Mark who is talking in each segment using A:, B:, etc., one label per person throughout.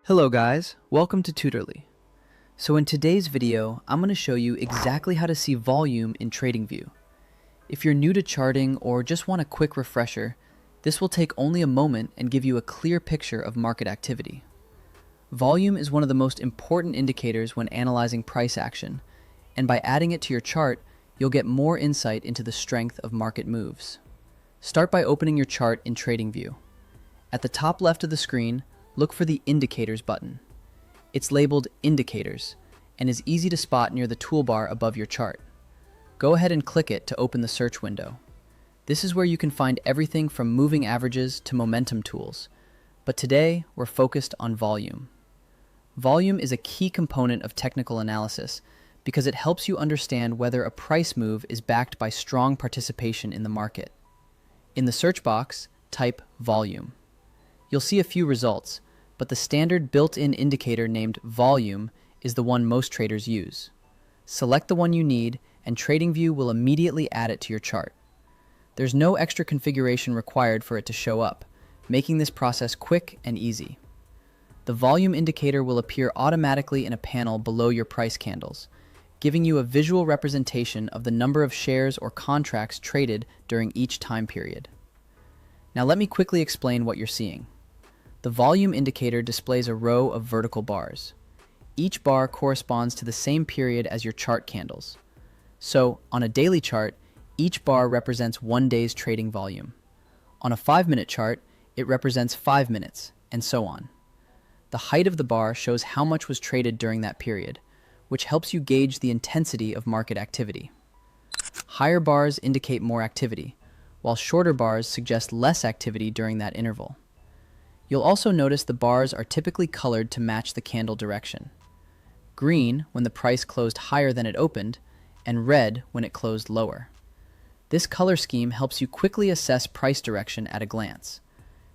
A: Hello guys, welcome to Tutorly. So in today's video, I'm going to show you exactly how to see volume in TradingView. If you're new to charting or just want a quick refresher, this will take only a moment and give you a clear picture of market activity. Volume is one of the most important indicators when analyzing price action, and by adding it to your chart, you'll get more insight into the strength of market moves. Start by opening your chart in TradingView. At the top left of the screen, look for the Indicators button. It's labeled Indicators and is easy to spot near the toolbar above your chart. Go ahead and click it to open the search window. This is where you can find everything from moving averages to momentum tools, but today we're focused on volume. Volume is a key component of technical analysis because it helps you understand whether a price move is backed by strong participation in the market. In the search box, type volume. You'll see a few results, but the standard built-in indicator named volume is the one most traders use. Select the one you need, and TradingView will immediately add it to your chart. There's no extra configuration required for it to show up, making this process quick and easy. The volume indicator will appear automatically in a panel below your price candles, giving you a visual representation of the number of shares or contracts traded during each time period. Now let me quickly explain what you're seeing. The volume indicator displays a row of vertical bars. Each bar corresponds to the same period as your chart candles. So, on a daily chart, each bar represents 1 day's trading volume. On a 5-minute chart, it represents 5 minutes, and so on. The height of the bar shows how much was traded during that period, which helps you gauge the intensity of market activity. Higher bars indicate more activity, while shorter bars suggest less activity during that interval. You'll also notice the bars are typically colored to match the candle direction. Green when the price closed higher than it opened, and red when it closed lower. This color scheme helps you quickly assess price direction at a glance.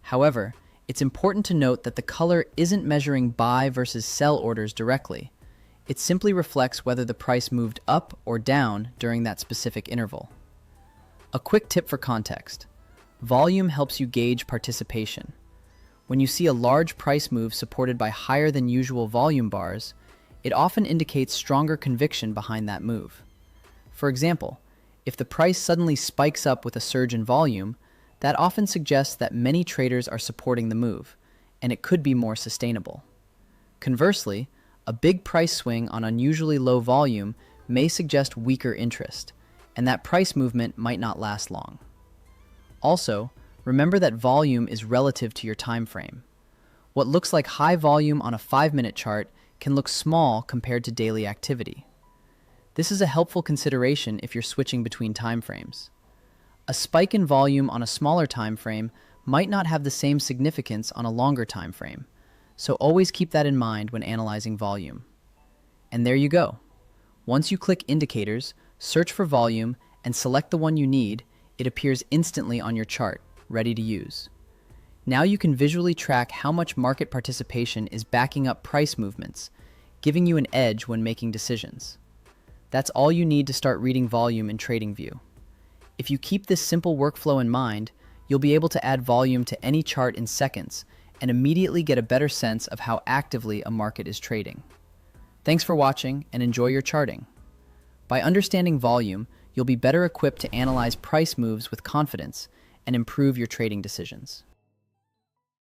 A: However, it's important to note that the color isn't measuring buy versus sell orders directly. It simply reflects whether the price moved up or down during that specific interval. A quick tip for context. Volume helps you gauge participation. When you see a large price move supported by higher than usual volume bars, it often indicates stronger conviction behind that move. For example, if the price suddenly spikes up with a surge in volume, that often suggests that many traders are supporting the move, and it could be more sustainable. Conversely, a big price swing on unusually low volume may suggest weaker interest, and that price movement might not last long. Also, remember that volume is relative to your time frame. What looks like high volume on a 5-minute chart can look small compared to daily activity. This is a helpful consideration if you're switching between time frames. A spike in volume on a smaller time frame might not have the same significance on a longer time frame, so always keep that in mind when analyzing volume. And there you go. Once you click Indicators, search for volume, and select the one you need, it appears instantly on your chart, ready to use. Now you can visually track how much market participation is backing up price movements, giving you an edge when making decisions. That's all you need to start reading volume in TradingView. If you keep this simple workflow in mind, you'll be able to add volume to any chart in seconds and immediately get a better sense of how actively a market is trading. Thanks for watching and enjoy your charting. By understanding volume, you'll be better equipped to analyze price moves with confidence and improve your trading decisions.